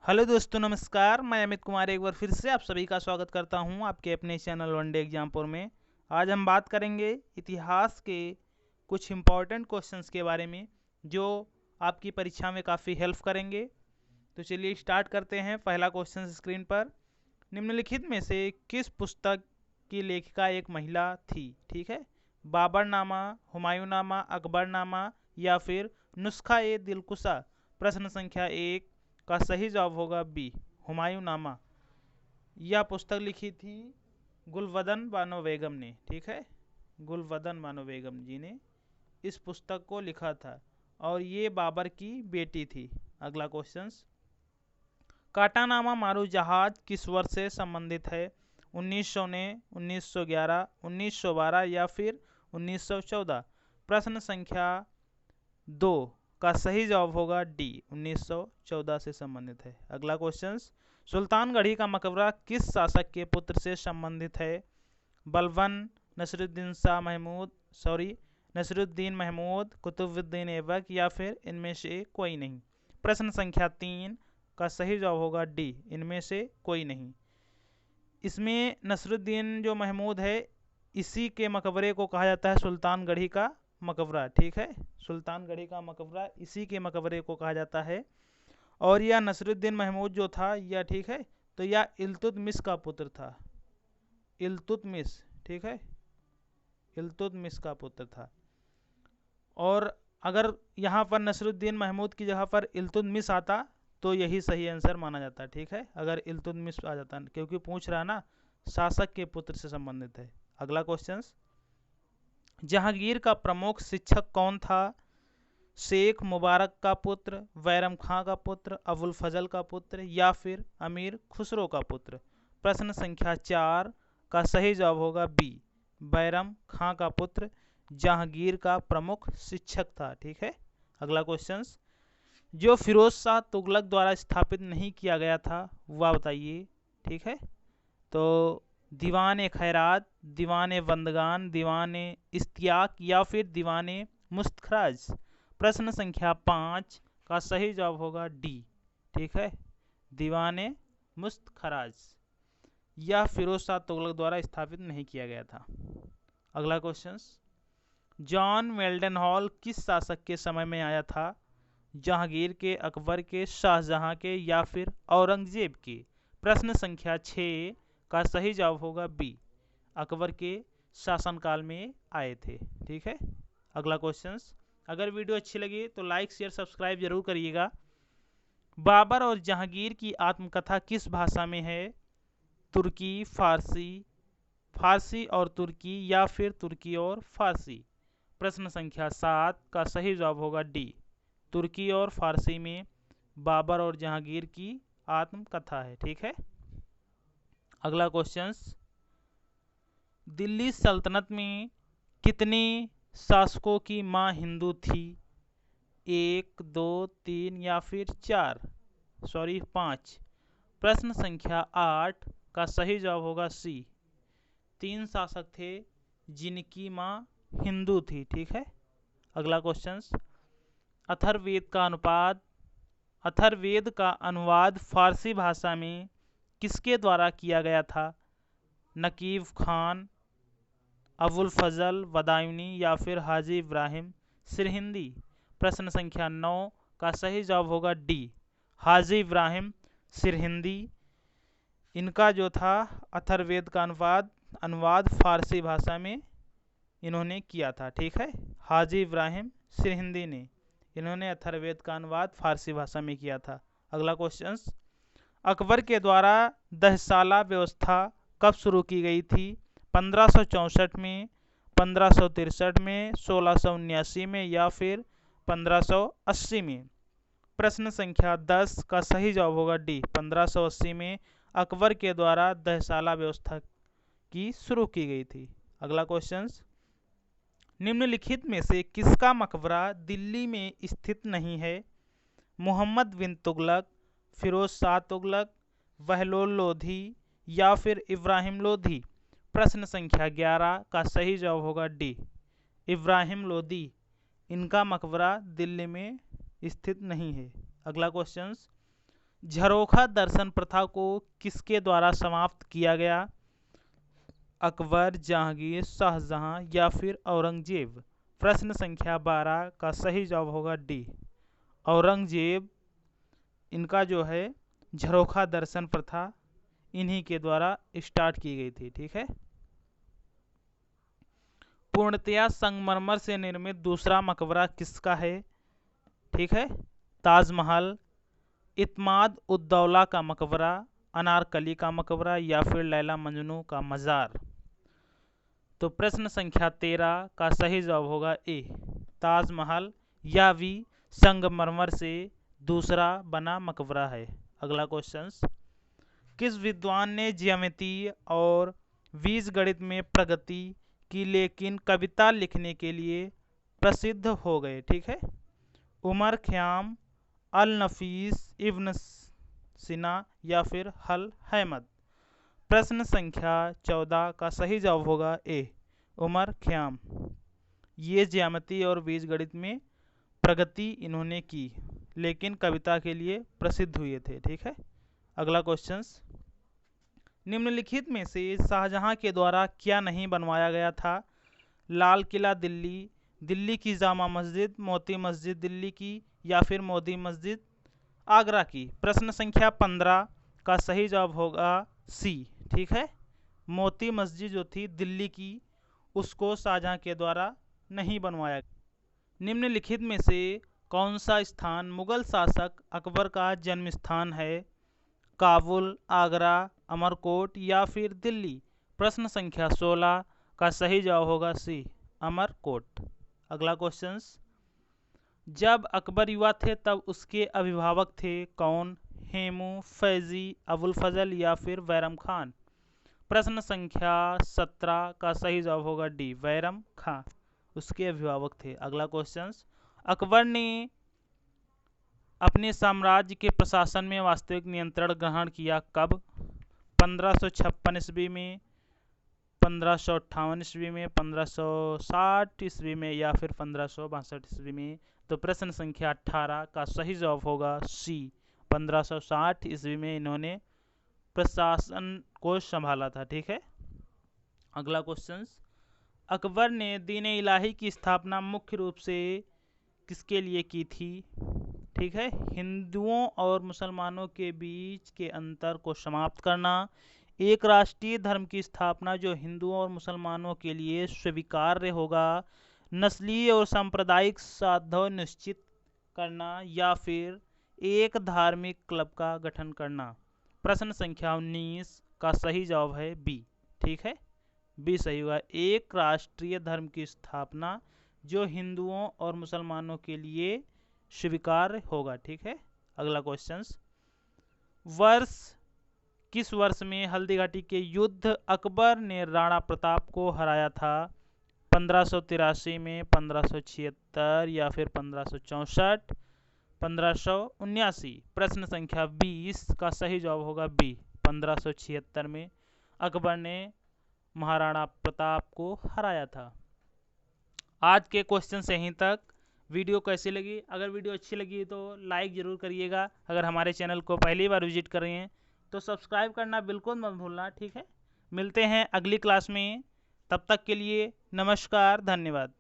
Hello दोस्तों, नमस्कार। मैं अमित कुमार एक बार फिर से आप सभी का स्वागत करता हूं आपके अपने चैनल वनडे एग्जामपुर में। आज हम बात करेंगे इतिहास के कुछ इम्पॉर्टेंट क्वेश्चंस के बारे में जो आपकी परीक्षा में काफ़ी हेल्प करेंगे। तो चलिए स्टार्ट करते हैं। पहला क्वेश्चन स्क्रीन पर, निम्नलिखित में से किस पुस्तक की लेखिका एक महिला थी? ठीक है, बाबरनामा, हुमायूंनामा, अकबरनामा या फिर नुस्खा ए दिलकुशा। प्रश्न संख्या 1 का सही जवाब होगा बी, हुमायूंनामा। यह पुस्तक लिखी थी गुलवदन बानो बेगम ने। ठीक है, गुलवदन बानो बेगम जी ने इस पुस्तक को लिखा था और ये बाबर की बेटी थी। अगला क्वेश्चन, काटानामा मारू जहाज किस वर्ष से संबंधित है? 1900 ने, 1911, 1912 या फिर 1914। प्रश्न संख्या 2 का सही जवाब होगा डी, 1914 से संबंधित है। अगला क्वेश्चन, सुल्तानगढ़ी का मकबरा किस शासक के पुत्र से संबंधित है? बलबन, नसरुद्दीन महमूद, कुतुबुद्दीन ऐबक या फिर इनमें से कोई नहीं। प्रश्न संख्या 3 का सही जवाब होगा डी, इनमें से कोई नहीं। इसमें नसरुद्दीन जो महमूद है, इसी के मकबरे को कहा जाता है सुल्तानगढ़ी का मकबरा। ठीक है, सुल्तानगढ़ी का मकबरा इसी के मकबरे को कहा जाता है। और यह नसरुद्दीन महमूद जो था यह, ठीक है, तो यह इल्तुतमिश का पुत्र था। इल्तुतमिश, ठीक है, इल्तुतमिश का पुत्र था। और अगर यहाँ पर नसरुद्दीन महमूद की जगह पर इल्तुतमिश आता तो यही सही आंसर माना जाता है। ठीक है, अगर इल्तुतमिश आ जाता, क्योंकि पूछ रहा ना शासक के पुत्र से संबंधित है। अगला क्वेश्चन, जहांगीर का प्रमुख शिक्षक कौन था? शेख मुबारक का पुत्र, बैरम खां का पुत्र, अबुल फजल का पुत्र या फिर अमीर खुसरो का पुत्र। प्रश्न संख्या 4 का सही जवाब होगा बी, बैरम खां का पुत्र जहांगीर का प्रमुख शिक्षक था। ठीक है, अगला क्वेश्चन, जो फिरोज शाह तुगलक द्वारा स्थापित नहीं किया गया था वह बताइए। ठीक है, तो दीवान खैरात, दीवान बंदगान, दीवान इश्तियाक या फिर दीवान मुस्तखराज। प्रश्न संख्या 5 का सही जवाब होगा डी, ठीक है, दीवान मुस्तखराज। यह फिरोज शाह तुगलक द्वारा स्थापित नहीं किया गया था। अगला क्वेश्चन, जॉन वेल्डन हॉल किस शासक के समय में आया था? जहांगीर के, अकबर के, शाहजहां के या फिर औरंगजेब के। प्रश्न संख्या 6 का सही जवाब होगा बी, अकबर के शासनकाल में आए थे। ठीक है, अगला क्वेश्चन, अगर वीडियो अच्छी लगी तो लाइक शेयर सब्सक्राइब जरूर करिएगा। बाबर और जहांगीर की आत्मकथा किस भाषा में है? तुर्की, फारसी, फारसी और तुर्की या फिर तुर्की और फारसी। प्रश्न संख्या 7 का सही जवाब होगा डी, तुर्की और फारसी में बाबर और जहांगीर की आत्मकथा है। ठीक है, अगला क्वेश्चन, दिल्ली सल्तनत में कितने शासकों की मां हिंदू थी? 1, 2, 3 या फिर 5। प्रश्न संख्या 8 का सही जवाब होगा सी, 3 शासक थे जिनकी मां हिंदू थी। ठीक है, अगला क्वेश्चन, अथर्ववेद का अनुवाद फारसी भाषा में किसके द्वारा किया गया था? नकीब खान, अबुल फजल बदायूनी या फिर हाजी इब्राहिम सिरहिंदी। प्रश्न संख्या 9 का सही जवाब होगा डी, हाजी इब्राहिम सिरहिंदी। इनका जो था अथर्ववेद का अनुवाद फारसी भाषा में इन्होंने किया था। ठीक है, हाजी इब्राहिम सिरहिंदी ने इन्होंने अथर्ववेद का अनुवाद फारसी भाषा में किया था। अगला क्वेश्चन, अकबर के द्वारा दहशाला व्यवस्था कब शुरू की गई थी? 1564 में, 1563 में, 1679 में या फिर 1580 में। प्रश्न संख्या 10 का सही जवाब होगा डी, 1580 में अकबर के द्वारा दहशाला व्यवस्था की शुरू की गई थी। अगला क्वेश्चन, निम्नलिखित में से किसका मकबरा दिल्ली में स्थित नहीं है? मोहम्मद बिन तुगलक, फिरोज शाह तुगलक, बहलोल लोधी या फिर इब्राहिम लोधी। प्रश्न संख्या 11 का सही जवाब होगा डी, इब्राहिम लोधी। इनका मकबरा दिल्ली में स्थित नहीं है। अगला क्वेश्चन, झरोखा दर्शन प्रथा को किसके द्वारा समाप्त किया गया? अकबर, जहांगीर, शाहजहां या फिर औरंगजेब? प्रश्न संख्या 12 का सही जवाब होगा डी, औरंगजेब। इनका जो है झरोखा दर्शन प्रथा इन्हीं के द्वारा स्टार्ट की गई थी। ठीक है। पूर्णतया संगमरमर से निर्मित दूसरा मकबरा किसका है? ठीक है। ताजमहल, इत्माद उद्दौला का मकबरा, अनारकली का मकबरा या फिर लैला मजनू का मज़ार? तो प्रश्न संख्या 13 का सही जवाब होगा ए, ताजमहल या भी संगमरमर से दूसरा बना मकबरा है। अगला क्वेश्चन, किस विद्वान ने ज्यामिति और बीजगणित में प्रगति की लेकिन कविता लिखने के लिए प्रसिद्ध हो गए? ठीक है। उमर ख़याम, अल नफीस इब्न सिना या फिर हल अहमद? प्रश्न संख्या 14 का सही जवाब होगा ए, उमर ख़याम। ये ज्यामिति और बीजगणित में प्रगति इन्होंने की लेकिन कविता के लिए प्रसिद्ध हुए थे। ठीक है। अगला क्वेश्चन, निम्नलिखित में से शाहजहां के द्वारा क्या नहीं बनवाया गया था? लाल किला दिल्ली, दिल्ली की जामा मस्जिद, मोती मस्जिद दिल्ली की या फिर मोदी मस्जिद आगरा की? प्रश्न संख्या 15 का सही जवाब होगा सी। ठीक है। मोती मस्जिद जो थी दिल्ली की, उसको शाहजहां के द्वारा नहीं बनवाया। निम्नलिखित में से कौन सा स्थान मुगल शासक अकबर का जन्म स्थान है? काबुल, आगरा, अमरकोट या फिर दिल्ली? प्रश्न संख्या 16 का सही जवाब होगा सी, अमरकोट। अगला क्वेश्चन, जब अकबर युवा थे तब उसके अभिभावक थे कौन? हेमू, फैजी, अबुल फजल या फिर बैरम खान? प्रश्न संख्या 17 का सही जवाब होगा डी, बैरम खान उसके अभिभावक थे। अगला क्वेश्चन, अकबर ने अपने साम्राज्य के प्रशासन में वास्तविक नियंत्रण ग्रहण किया कब? 1556 ईस्वी में, 1558 ईस्वी में, 1560 ईस्वी में या फिर 1562 ईस्वी में? तो प्रश्न संख्या 18 का सही जवाब होगा सी, 1560 ईस्वी में इन्होंने प्रशासन को संभाला था। ठीक है। अगला क्वेश्चन, अकबर ने दीन इलाही की स्थापना मुख्य रूप से किसके लिए की थी? ठीक है। हिंदुओं और मुसलमानों के बीच के अंतर को समाप्त करना, एक राष्ट्रीय धर्म की स्थापना जो हिंदुओं और मुसलमानों के लिए स्वीकार्य होगा, नस्लीय और सांप्रदायिक सद्भाव निश्चित करना या फिर एक धार्मिक क्लब का गठन करना? प्रश्न संख्या 19 का सही जवाब है बी। ठीक है, बी सही होगा, एक राष्ट्रीय धर्म की स्थापना जो हिंदुओं और मुसलमानों के लिए स्वीकार्य होगा। ठीक है। अगला क्वेश्चन, किस वर्ष में हल्दीघाटी के युद्ध अकबर ने राणा प्रताप को हराया था? 1583 में, 1576 या फिर 1564, 1579? प्रश्न संख्या 20 का सही जवाब होगा बी, 1576 में अकबर ने महाराणा प्रताप को हराया था। आज के क्वेश्चन से यहीं तक। वीडियो कैसी लगी? अगर वीडियो अच्छी लगी तो लाइक ज़रूर करिएगा। अगर हमारे चैनल को पहली बार विजिट कर रहे हैं तो सब्सक्राइब करना बिल्कुल मत भूलना। ठीक है। मिलते हैं अगली क्लास में, तब तक के लिए नमस्कार, धन्यवाद।